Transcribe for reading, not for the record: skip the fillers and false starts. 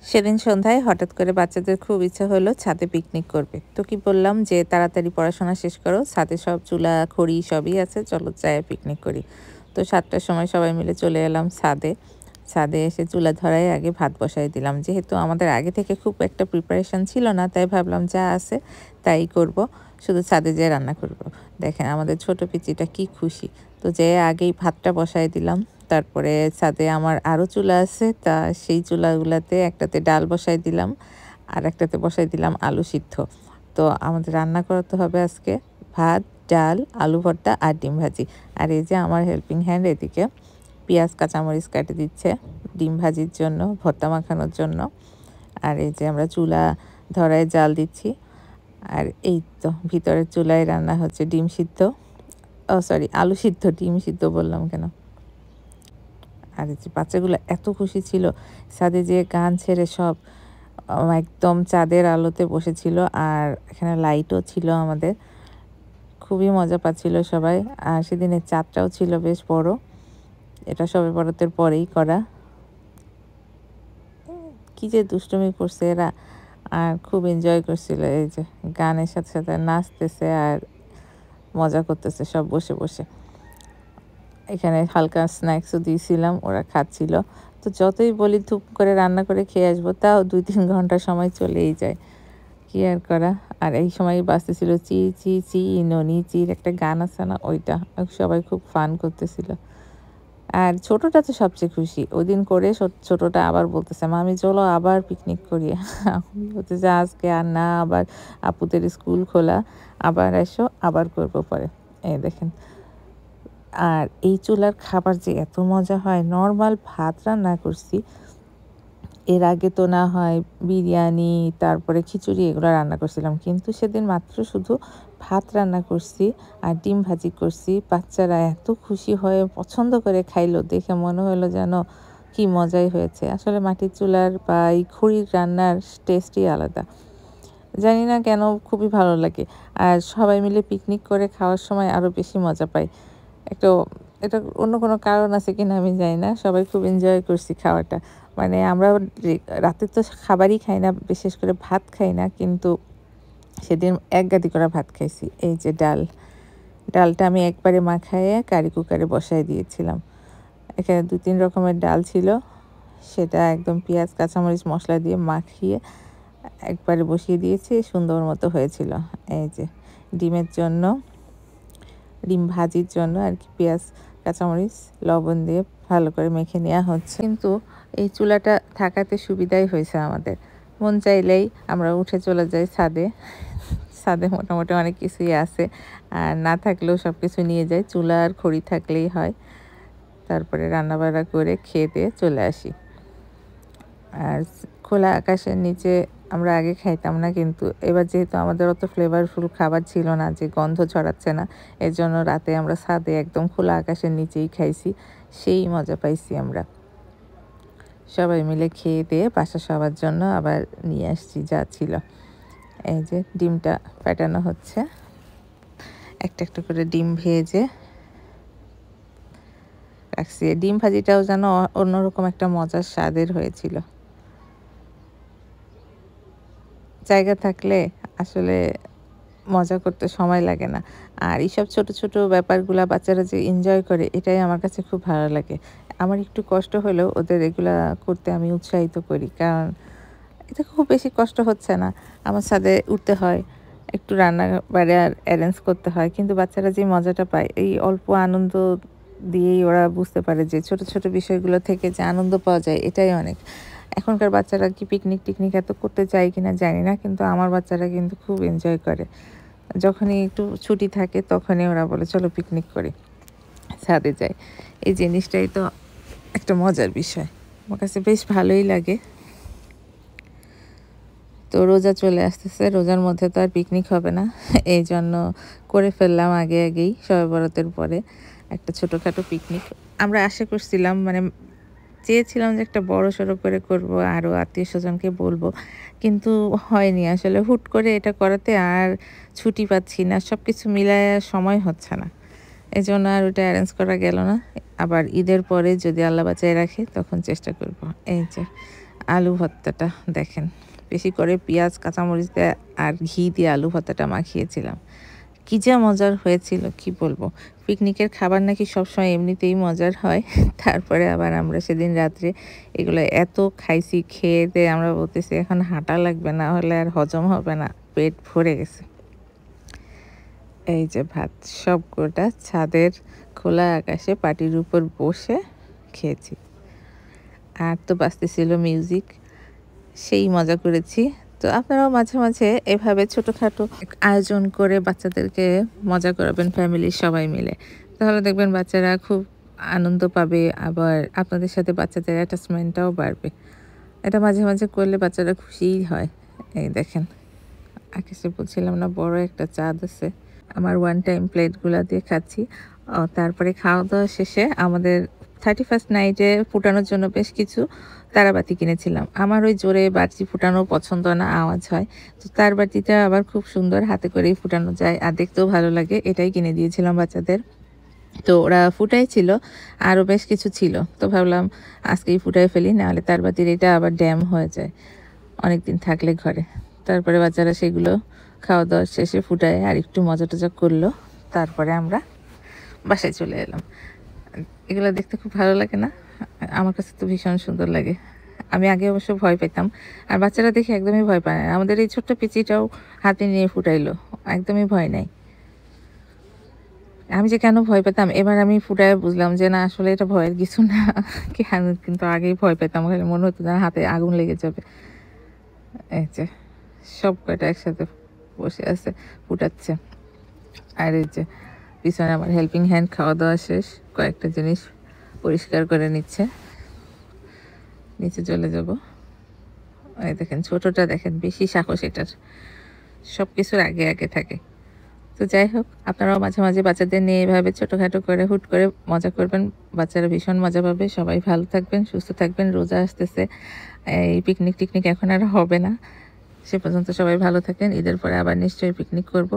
সেদিন সন্ধ্যায় হঠাৎ করে বাচ্চাদের খুব ইচ্ছা হলো ছাদে পিকনিক করবে। তো কি বললাম যে তাড়াতাড়ি পড়াশোনা শেষ করো, ছাদে সব চুলা খড়ি সবই আছে, চলো যায় পিকনিক করি। তো 7টার সময় সবাই মিলে চলে এলাম ছাদে। ছাদে এসে চুলা ধরায় আগে ভাত বসাই দিলাম। যেহেতু আমাদের আগে থেকে খুব একটা প্রিপারেশন ছিল না, তাই ভাবলাম যা আছে তাই করব, শুধু ছাদে যেয়ে রান্না করব। দেখেন আমাদের ছোট পিচিটা কি খুশি। তো যেয়ে আগেই ভাতটা বসাই দিলাম। তারপরে ছাদে আমার আরও চুলা আছে, তা সেই চুলাগুলাতে একটাতে ডাল বসাই দিলাম, আর একটাতে বসাই দিলাম আলু সিদ্ধ। তো আমাদের রান্না করতে হবে আজকে ভাত, ডাল, আলু ভর্তা আর ডিম ভাজি। আর এই যে আমার হেল্পিং হ্যান্ড এদিকে পেঁয়াজ কাঁচামরিচ কাটে দিচ্ছে ডিম ভাজির জন্য, ভর্তা মাখানোর জন্য। আর এই যে আমরা চুলা ধরায় জাল দিচ্ছি। আর এই তো ভিতরের চুলায় রান্না হচ্ছে ডিম সিদ্ধ, ও সরি আলু সিদ্ধ, ডিম সিদ্ধ বললাম কেন। আর এই যে বাচ্চাগুলো এত খুশি ছিল, ছাদে যে গান ছেড়ে সব একদম চাঁদের আলোতে বসেছিল, আর এখানে লাইটও ছিল আমাদের, খুবই মজা পাচ্ছিল সবাই। আর সেদিনের চাঁদটাও ছিল বেশ বড়, এটা শবে বরাতের পরেই করা। কি যে দুষ্টুমি করছে এরা, আর খুব এনজয় করছিল। এই যে গানের সাথে সাথে নাচতেছে আর মজা করতেছে সব বসে বসে। এখানে হালকা স্ন্যাক্সও দিয়েছিলাম, ওরা খাচ্ছিল। তো যতই বলি ধুপ করে রান্না করে খেয়ে আসবো, তাও 2-3 ঘন্টা সময় চলেই যায়, কি আর করা। আর এই সময় বাজতেছিল চি চি চি ননি চির একটা গান আছে না, ওইটা সবাই খুব ফান করতেছিল। আর ছোটটা তো সবচেয়ে খুশি, ওই দিন করে ছোটটা আবার বলতেছে মামি চলো আবার পিকনিক করি। আমি বলতেছে আজকে আর না, আবার আপুদের স্কুল খোলা, আবার এসো আবার করবো পরে। এই দেখেন, আর এই চুলার খাবার যে এত মজা হয়। নর্মাল ভাত রান্না করছি এর আগে, তো না হয় বিরিয়ানি তারপরে খিচুড়ি এগুলো রান্না করছিলাম, কিন্তু সেদিন মাত্র শুধু ভাত রান্না করছি আর ডিম ভাজি করছি। বাচ্চারা এত খুশি হয়ে পছন্দ করে খাইলো, দেখে মনে হলো যেন কি মজাই হয়েছে। আসলে মাটির চুলার বা এই খড়ির রান্নার টেস্টই আলাদা, জানি না কেন খুবই ভালো লাগে। আর সবাই মিলে পিকনিক করে খাওয়ার সময় আরও বেশি মজা পাই। একটু, এটা অন্য কোনো কারণ আছে কিনা আমি জানি না, সবাই খুব এনজয় করছি খাওয়াটা। মানে আমরা রাতে তো খাবারই খাই না, বিশেষ করে ভাত খাই না, কিন্তু সেদিন এক গাদি করে ভাত খাইছি। এই যে ডালটা আমি একবারে মাখাইয়ে কারি কুকারে বসাই দিয়েছিলাম। এখানে 2-3 রকমের ডাল ছিল, সেটা একদম পেঁয়াজ কাঁচামরিচ মশলা দিয়ে মাখিয়ে একবারে বসিয়ে দিয়েছি, সুন্দর মতো হয়েছিল। এই যে ডিমের জন্য, ডিম ভাজির জন্য আর কি পেঁয়াজ কাঁচামরিচ লবণ দিয়ে ভালো করে মেখে নেওয়া হচ্ছে। কিন্তু এই চুলাটা থাকাতে সুবিধাই হয়েছে আমাদের, মন চাইলেই আমরা উঠে চলে যাই ছাদে। ছাদে মোটামুটি অনেক কিছুই আছে, আর না থাকলেও সব কিছু নিয়ে যাই, চুলা আর খড়ি থাকলেই হয়। তারপরে রান্নাবান্না করে খেয়ে দিয়ে চলে আসি। আর খোলা আকাশের নিচে আমরা আগে খাইতাম না, কিন্তু এবার যেহেতু আমাদের অত ফ্লেভারফুল খাবার ছিল না যে গন্ধ ছড়াচ্ছে না, এর জন্য রাতে আমরা ছাদে একদম খোলা আকাশের নিচেই খাইছি, সেই মজা পাইছি আমরা। সবাই মিলে খেয়ে দিয়ে বাসা সবার জন্য আবার নিয়ে আসছি যা ছিল। এই যে ডিমটা ফাটানো হচ্ছে, একটা একটা করে ডিম ভেজে রাখছি। ডিম ভাজিটাও যেন অন্যরকম একটা মজার স্বাদের হয়েছিল। জায়গা থাকলে আসলে মজা করতে সময় লাগে না। আর এইসব ছোট ছোট ব্যাপারগুলা বাচ্চারা যে এনজয় করে, এটাই আমার কাছে খুব ভালো লাগে। আমার একটু কষ্ট হলেও ওদের এগুলা করতে আমি উৎসাহিত করি, কারণ এতে খুব বেশি কষ্ট হচ্ছে না। আমার ছাদে উঠতে হয়, একটু রান্নাবাড়ি আর অ্যারেঞ্জ করতে হয়, কিন্তু বাচ্চারা যে মজাটা পায় এই অল্প আনন্দ দিয়েই ওরা বুঝতে পারে যে ছোট ছোট বিষয়গুলো থেকে যে আনন্দ পাওয়া যায় এটাই অনেক। এখনকার বাচ্চারা কি পিকনিক টিকনিক এত করতে চায় কিনা জানি না, কিন্তু আমার বাচ্চারা কিন্তু খুব এনজয় করে। যখনই একটু ছুটি থাকে তখনই ওরা বলে চলো পিকনিক করি, ছাদে যাই। এই জিনিসটাই তো একটা মজার বিষয়, আমার কাছে বেশ ভালোই লাগে। তো রোজা চলে আসতেছে, রোজার মধ্যে তো আর পিকনিক হবে না, এই জন্য করে ফেললাম আগে আগেই শবে বরাতের পরে একটা ছোটোখাটো পিকনিক। আমরা আশা করছিলাম, মানে চেয়েছিলাম যে একটা বড় সড়ো করে করব, আরও আত্মীয় স্বজনকে বলবো, কিন্তু হয়নি। আসলে হুট করে এটা করাতে আর ছুটি পাচ্ছি না, সব কিছু মিলায় সময় হচ্ছে না, এই জন্য আর ওটা অ্যারেঞ্জ করা গেল না। আবার ঈদের পরে যদি আল্লাহ বাঁচায় রাখে তখন চেষ্টা করব। এই যে আলু ভর্তাটা দেখেন, বেশি করে পেঁয়াজ কাঁচামরিচ দিয়ে আর ঘি দিয়ে আলু ভর্তাটা মাখিয়েছিলাম। কী যে মজার হয়েছিল কি বলবো। পিকনিকের খাবার নাকি সবসময় এমনিতেই মজার হয়, তারপরে আবার আমরা সেদিন রাত্রে এগুলো এত খাইছি, খেয়ে দিয়ে আমরা বলতেছি এখন হাঁটা লাগবে, না হলে আর হজম হবে না, পেট ভরে গেছে। এই যে ভাত সব গোটা ছাদের খোলা আকাশে পাটির উপর বসে খেয়েছি। আর তো বাজতেছিল মিউজিক, সেই মজা করেছি। তো আপনারাও মাঝে মাঝে এভাবে ছোটোখাটো আয়োজন করে বাচ্চাদেরকে মজা করাবেন ফ্যামিলির সবাই মিলে, তাহলে দেখবেন বাচ্চারা খুব আনন্দ পাবে, আবার আপনাদের সাথে বাচ্চাদের অ্যাটাচমেন্টটাও বাড়বে। এটা মাঝে মাঝে করলে বাচ্চারা খুশিই হয়। এই দেখেন আকাশে বলছিলাম না বড় একটা চাঁদ আছে, আমার ওয়ান টাইম প্লেটগুলো দিয়ে খাচ্ছি। তারপরে খাওয়া দাওয়া শেষে আমাদের 31st নাইটে ফুটানোর জন্য বেশ কিছু তারাবাতি কিনেছিলাম। আমার ওই জোরে বাতি ফুটানো পছন্দ না, আওয়াজ হয়। তো তার বাতিটা আবার খুব সুন্দর, হাতে করেই ফুটানো যায় আর দেখতেও ভালো লাগে, এটাই কিনে দিয়েছিলাম বাচ্চাদের। তো ওরা ফুটাই ছিল, আরও বেশ কিছু ছিল, তো ভাবলাম আজকেই ফুটাই ফেলি, নাহলে তার বাতির এটা আবার ড্যাম হয়ে যায় অনেক দিন থাকলে ঘরে। তারপরে বাচ্চারা সেগুলো খাওয়া দাওয়া শেষে ফুটায় আর একটু মজা টজা করলো, তারপরে আমরা বাসায় চলে এলাম। এগুলো দেখতে খুব ভালো লাগে না? আমার কাছে তো ভীষণ সুন্দর লাগে। আমি আগে অবশ্য ভয় পেতাম, আর বাচ্চারা দেখে একদমই ভয় পায় না। আমাদের এই ছোট্ট পিচিটাও হাতে নিয়ে ফুটাইলো, একদমই ভয় নাই। আমি যে কেন ভয় পেতাম এবার আমি ফুটায় বুঝলাম যে না, আসলে এটা ভয়ের কিছু না। কিন্তু আগেই ভয় পেতাম, মনে হতো না হাতে আগুন লেগে যাবে। এই যে সব কয়টা একসাথে বসে আছে, ফুটাচ্ছে। আর এই যে পিছনে আমার হেল্পিং হ্যান্ড খাওয়া দাওয়া শেষ, কয়েকটা জিনিস পরিষ্কার করে নিচ্ছে। নিচে চলে যাব। এই দেখেন ছোটটা, দেখেন বেশি সাহস এটার, সব কিছুর আগে আগে থাকে। তো যাই হোক, আপনারাও মাঝে মাঝে বাচ্চাদের নিয়ে এভাবে ছোটোখাটো করে হুট করে মজা করবেন, বাচ্চারা ভীষণ মজা পাবে। সবাই ভালো থাকবেন, সুস্থ থাকবেন। রোজা আসতেছে, এই পিকনিক টিকনিক এখন আর হবে না, সে পর্যন্ত সবাই ভালো থাকেন। ঈদের পরে আবার নিশ্চয়ই পিকনিক করব।